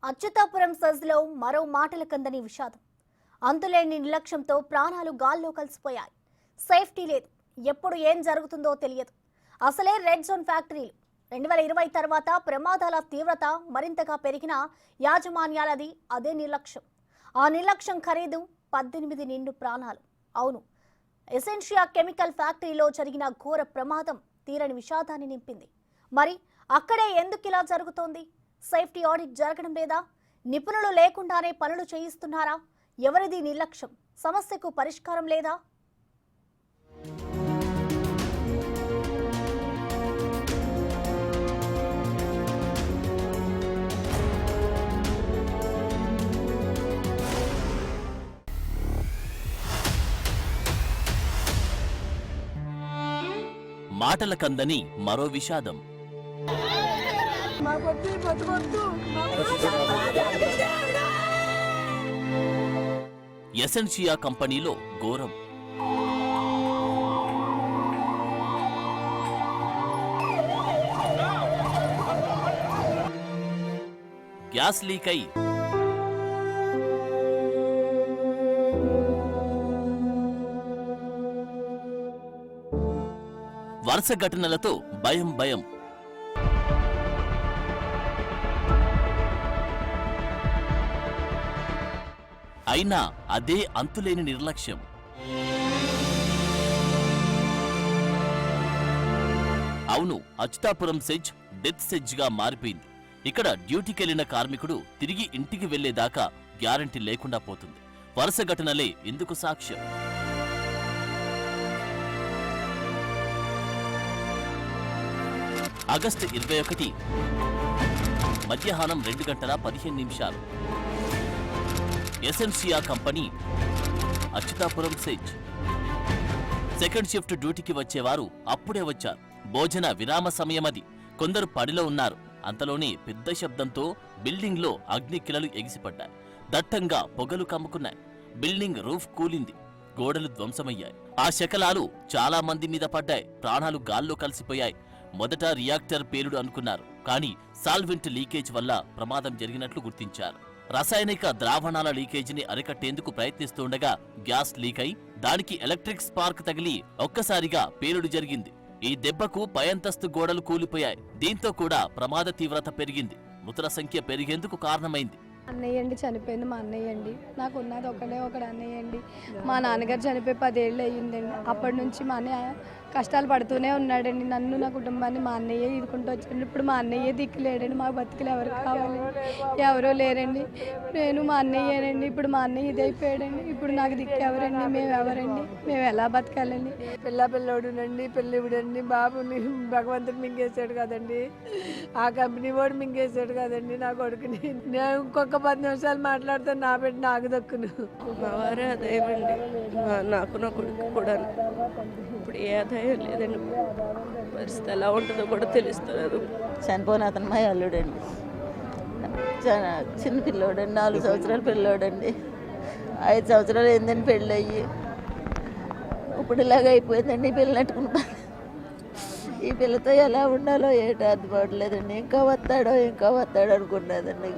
అచ్యుతాపురం సజ్లో మరో మాటల కందని విషాదం. అంతులేని నిర్లక్ష్యంతో ప్రాణాలు గాల్లో కలిసిపోయాయి. సేఫ్టీ లేదు, ఎప్పుడు ఏం జరుగుతుందో తెలియదు. అసలే రెడ్ జోన్ ఫ్యాక్టరీలు. 2020 తర్వాత ప్రమాదాల తీవ్రత మరింతగా పెరిగిన యాజమాన్యాలది అదే నిర్లక్ష్యం. ఆ నిర్లక్ష్యం ఖరీదు 18 నిండు ప్రాణాలు. అవును, ఎసెన్షియా కెమికల్ ఫ్యాక్టరీలో జరిగిన ఘోర ప్రమాదం తీరని విషాదాన్ని నింపింది. మరి అక్కడే ఎందుకు ఇలా జరుగుతోంది? సేఫ్టీ ఆడిట్ జరగడం లేదా? నిపుణులు లేకుండానే పనులు చేయిస్తున్నారా? ఎవరిది నిర్లక్ష్యం? సమస్యకు పరిష్కారం లేదా? మాటల కందని మరో విషాదం. ఎసెన్షియా కంపెనీలో ఘోరం. గ్యాస్ లీక్ అయి వరుస ఘటనలతో భయం. అయినా అదే అంతులేని నిర్లక్ష్యం. అవును, అచ్యుతాపురం సెజ్ డెత్ సెజ్గా మారిపోయింది. ఇక్కడ డ్యూటీకెళ్లిన కార్మికుడు తిరిగి ఇంటికి వెళ్లేదాకా గ్యారంటీ లేకుండా పోతుంది. వరుస ఘటనలే ఇందుకు సాక్ష్యం. ఆగస్టు 21 మధ్యాహ్నం 2:15 Essentia company Achutapuram SEZ. Second shift డ్యూటీకి వచ్చేవారు అప్పుడే వచ్చారు. భోజన విరామ సమయమది. కొందరు పనిలో ఉన్నారు. అంతలోనే పెద్ద శబ్దంతో బిల్డింగ్లో అగ్నికిలలు ఎగిసిపడ్డాయి. దట్టంగా పొగలు కమ్ముకున్నాయి. Building roof కూలింది. గోడలు ధ్వంసమయ్యాయి. ఆ శకలాలు చాలా మంది మీద పడ్డాయి. ప్రాణాలు గాల్లో కలిసిపోయాయి. మొదట రియాక్టర్ పేలుడు అనుకున్నారు, కానీ సాల్వెంట్ లీకేజ్ వల్ల ప్రమాదం జరిగినట్లు గుర్తించారు. రసాయనిక ద్రావణాల లీకేజీని అరికట్టేందుకు ప్రయత్నిస్తుండగా గ్యాస్ లీక్ అయి దానికి ఎలక్ట్రిక్ స్పార్క్ తగిలి ఒక్కసారిగా పేలుడు జరిగింది. ఈ దెబ్బకు పై అంతస్తు గోడలు కూలిపోయాయి. దీంతో కూడా ప్రమాద తీవ్రత పెరిగింది. మృతుల సంఖ్య పెరిగేందుకు కారణమైంది. అన్నయ్య అండి చనిపోయింది. మా అన్నయ్య అండి. నాకు ఉన్నది ఒకడు అన్నయ్య అండి. మా నాన్నగారు చనిపోయి 10 ఏళ్ళు అయ్యిందండి. అప్పటి నుంచి మా అన్నయ్య కష్టాలు పడుతూనే ఉన్నాడండి. నన్ను నా కుటుంబాన్ని మా అన్నయ్య ఈదుకుంటూ వచ్చాడు. ఇప్పుడు మా అన్నయ్య దిక్కులేడండి. మా బతుకులు ఎవరు కావాలి? ఎవరో లేరండి. నేను మా అన్నయ్యేనండి. ఇప్పుడు మా అన్నయ్య ఇదైపోయాడండి. ఇప్పుడు నాకు దిక్కు ఎవరండి? మేము ఎవరండి? మేము ఎలా బతకాలండి? పిల్లవుడునండి, పెళ్ళివుడండి. బాబుని భగవంతుడు మింగేశాడు కదండి. ఆ కంపెనీ వాడు మింగేశాడు కదండి నా కొడుకుని. నేను ఇంకొక 10 నిమిషాలు మాట్లాడితే నా బిడ్డ నాకు దక్కును. మా వారే అదేమండి. నాకు నా కొడుకు కూడా ఇప్పుడు ఏ ఆదాయం లేదండి. పరిస్థితి ఎలా ఉంటుందో కూడా తెలుస్తున్నారు. చనిపోయిన అతను మా అల్లుడండి. చిన్న పిల్లోడండి. 4 సంవత్సరాల పిల్లోడండి. 5 సంవత్సరాలు ఏందండి పెళ్ళి అయ్యి. ఇప్పుడు ఇలాగ అయిపోయిందండి. ఈ పిల్లని నెట్టుకుంటాను. ఈ పిల్లతో ఎలా ఉండాలో ఏంటో అర్థపడలేదండి. ఇంకా వస్తాడో అనుకున్నదండి.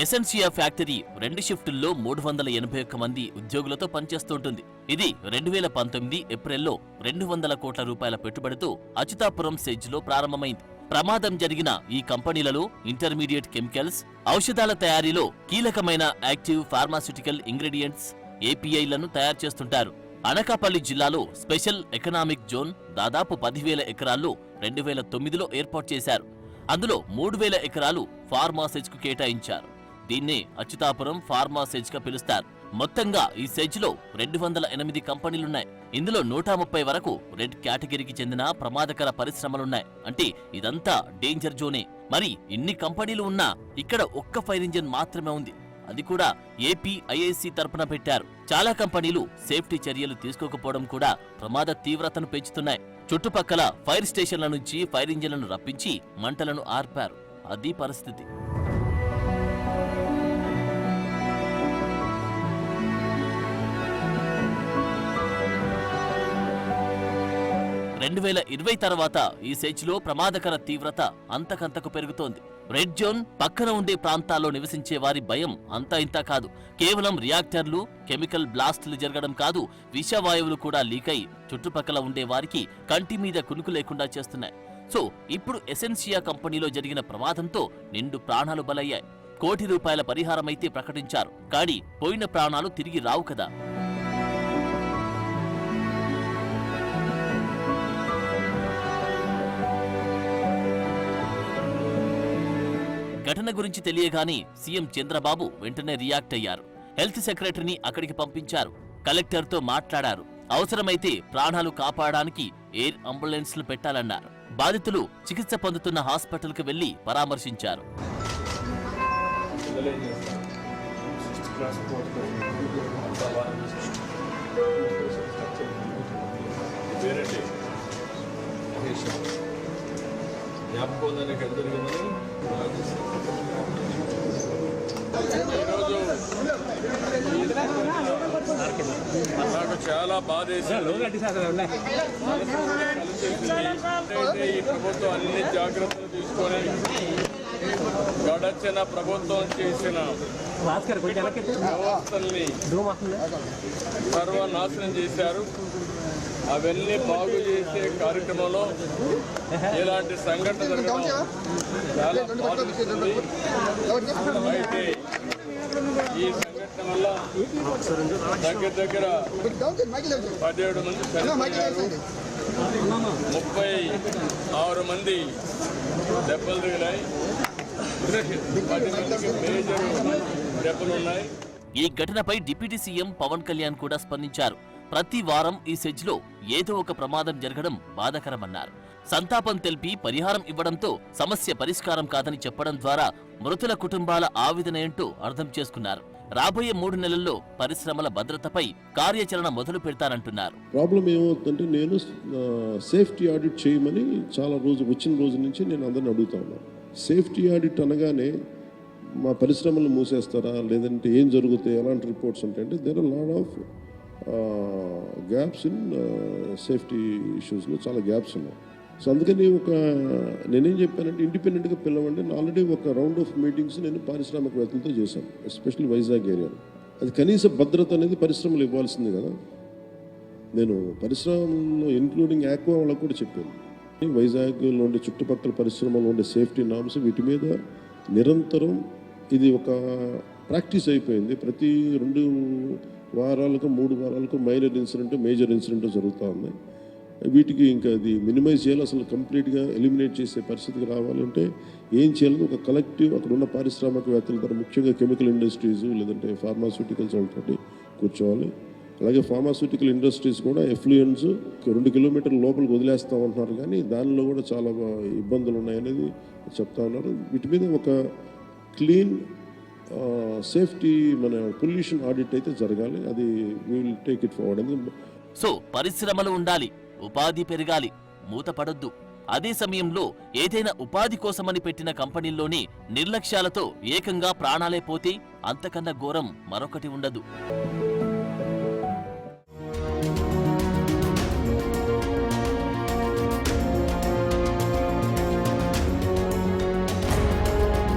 ఎసెన్షియా ఫ్యాక్టరీ 2 షిఫ్టుల్లో 381 మంది ఉద్యోగులతో పనిచేస్తుంటుంది. ఇది 2019 ఏప్రిల్లో 200 కోట్ల రూపాయల పెట్టుబడితో అచ్యుతాపురం సెజ్లో ప్రారంభమైంది. ప్రమాదం జరిగిన ఈ కంపెనీలలో ఇంటర్మీడియట్ కెమికల్స్, ఔషధాల తయారీలో కీలకమైన యాక్టివ్ ఫార్మాస్యూటికల్ ఇంగ్రీడియంట్స్ ఏపీఐలను తయారు చేస్తుంటారు. అనకాపల్లి జిల్లాలో స్పెషల్ ఎకనామిక్ జోన్ దాదాపు 10,000 ఎకరాల్లో 2009లో ఏర్పాటు చేశారు. అందులో 3,000 ఎకరాలు ఫార్మా సెజ్కు కేటాయించారు. దీన్నే అచ్యుతాపురం ఫార్మా సెజ్గా పిలుస్తారు. మొత్తంగా ఈ సెజ్లో 208 కంపెనీలున్నాయి. ఇందులో 130 వరకు రెడ్ కేటగిరీకి చెందిన ప్రమాదకర పరిశ్రమలున్నాయి. అంటే ఇదంతా డేంజర్ జోనే. మరి ఇన్ని కంపెనీలు ఉన్నా ఇక్కడ ఒక్క ఫైర్ ఇంజిన్ మాత్రమే ఉంది. అది కూడా ఏపీ ఐఐసి తరపున పెట్టారు. చాలా కంపెనీలు సేఫ్టీ చర్యలు తీసుకోకపోవడం కూడా ప్రమాద తీవ్రతను పెంచుతున్నాయి. చుట్టుపక్కల ఫైర్ స్టేషన్ల నుంచి ఫైర్ ఇంజిన్లను రప్పించి మంటలను ఆర్పారు. అది పరిస్థితి. 2020 తర్వాత ఈ సెజ్లో ప్రమాదకర తీవ్రత అంతకంతకు పెరుగుతోంది. రెడ్ జోన్ పక్కన ఉండే ప్రాంతాల్లో నివసించే వారి భయం అంతా ఇంతా కాదు. కేవలం రియాక్టర్లు, కెమికల్ బ్లాస్టులు జరగడం కాదు, విషవాయువులు కూడా లీక్ అయి చుట్టుపక్కల ఉండే వారికి కంటి మీద కునుకు లేకుండా చేస్తున్నాయి. సో ఇప్పుడు ఎసెన్షియా కంపెనీలో జరిగిన ప్రమాదంతో నిండు ప్రాణాలు బలయ్యాయి. ₹1 కోటి పరిహారమైతే ప్రకటించారు. కానీ పోయిన ప్రాణాలు తిరిగి రావు కదా. ఘటన గురించి తెలియగానే సీఎం చంద్రబాబు వెంటనే రియాక్ట్ అయ్యారు. హెల్త్ సెక్రటరీని అక్కడికి పంపించారు. కలెక్టర్తో మాట్లాడారు. అవసరమైతే ప్రాణాలు కాపాడడానికి ఎయిర్ అంబులెన్స్లు పెట్టాలన్నారు. బాధితులు చికిత్స పొందుతున్న హాస్పిటల్కి వెళ్లి పరామర్శించారు. నాకు చాలా బాధేసింది. ఈ ప్రభుత్వం అన్ని జాగ్రత్తలు తీసుకొని గడచిన ప్రభుత్వం చేసిన వ్యవస్థల్ని సర్వనాశనం చేశారు. అవన్నీ బాగు చేసే కార్యక్రమంలో ఇలాంటి సంఘటన జరగడం చాలా బాధిస్తుంది. అయితే ఈ సంఘటన వల్ల దగ్గర 17 మంది చనిపోయారు, 36 మంది దెబ్బలు తగిలాయి, 10 మందికి మేజర్ దెబ్బలున్నాయి. ఈ ఘటనపై డిప్యూటీ సీఎం పవన్ కళ్యాణ్ కూడా స్పందించారు. ప్రతి వారం ఈ సెజ్లో ఏదో ఒక ప్రమాదం జరగడం బాధాకరమన్నారు. సంతాపం తెలిపి పరిహారం ఇవ్వడంతో సమస్య పరిష్కారం కాదని చెప్పడం ద్వారా మృతుల కుటుంబాల ఆవేదన ఏంటో అర్థం చేసుకున్నారు. రాబోయే 3 నెలల్లో పరిశ్రమల భద్రతపై కార్యాచరణ మొదలు పెడతానంటున్నారు. ప్రాబ్లం ఏమవుతుందంటే నేను సేఫ్టీ ఆడిట్ చేయమని వచ్చిన రోజు నుంచి నేను అందరిని అడుగుతా ఉన్నాను. సేఫ్టీ ఆడిట్ అనగానే మా పరిశ్రమలు మూసేస్తారా, లేదంటే ఏం జరుగుతాయి, ఎలాంటి రిపోర్ట్స్ ఉంటాయంటే there are lot of gaps in safety ఇష్యూస్లో చాలా గ్యాప్స్ ఉన్నాయి. సో అందుకని నేనేం చెప్పానంటే ఇండిపెండెంట్గా పిలవండి. ఆల్రెడీ ఒక రౌండ్ ఆఫ్ మీటింగ్స్ నేను పారిశ్రామికవేత్తలతో చేశాను, ఎస్పెషల్లీ వైజాగ్ ఏరియాలో. అది కనీస భద్రత అనేది పరిశ్రమలు ఇవ్వాల్సింది కదా. నేను పరిశ్రమలో ఇంక్లూడింగ్ ఆక్వా వాళ్ళకు కూడా చెప్పాను. వైజాగ్లో ఉండే చుట్టుపక్కల పరిశ్రమలో ఉండే సేఫ్టీ నామ్స్ వీటి మీద నిరంతరం ఇది ఒక ప్రాక్టీస్ అయిపోయింది. ప్రతి 2 వారాలకు 3 వారాలకు మైనర్ ఇన్సిడెంట్, మేజర్ ఇన్సిడెంట్ జరుగుతూ ఉన్నాయి. వీటికి ఇంకా అది మినిమైజ్ చేయాలి, అసలు కంప్లీట్గా ఎలిమినేట్ చేసే పరిస్థితికి రావాలంటే ఏం చేయాలని ఒక కలెక్టివ్ అక్కడ ఉన్న పారిశ్రామికవేత్తల ద్వారా, ముఖ్యంగా కెమికల్ ఇండస్ట్రీస్ లేదంటే ఫార్మాస్యూటికల్స్ వాళ్ళతో కూర్చోవాలి. అలాగే ఫార్మాస్యూటికల్ ఇండస్ట్రీస్ కూడా ఎఫ్లూయెంట్స్ 2 కిలోమీటర్ల లోపలికి వదిలేస్తామంటున్నారు, కానీ దానిలో కూడా చాలా ఇబ్బందులు ఉన్నాయనేది చెప్తా ఉన్నారు. వీటి మీద ఒక క్లీన్ సేఫ్టీ మన పొల్యూషన్ ఆడిట్ అయితే జరగాలి. అది we will take it forward. So పరిశ్రమలు ఉండాలి, ఉపాధి పెరగాలి, మూతపడొద్దు. అదే సమయంలో ఏదైనా ఉపాధి కోసమని పెట్టిన కంపెనీల్లోని నిర్లక్ష్యాలతో ఏకంగా ప్రాణాలే పోతే అంతకన్నా ఘోరం మరొకటి ఉండదు.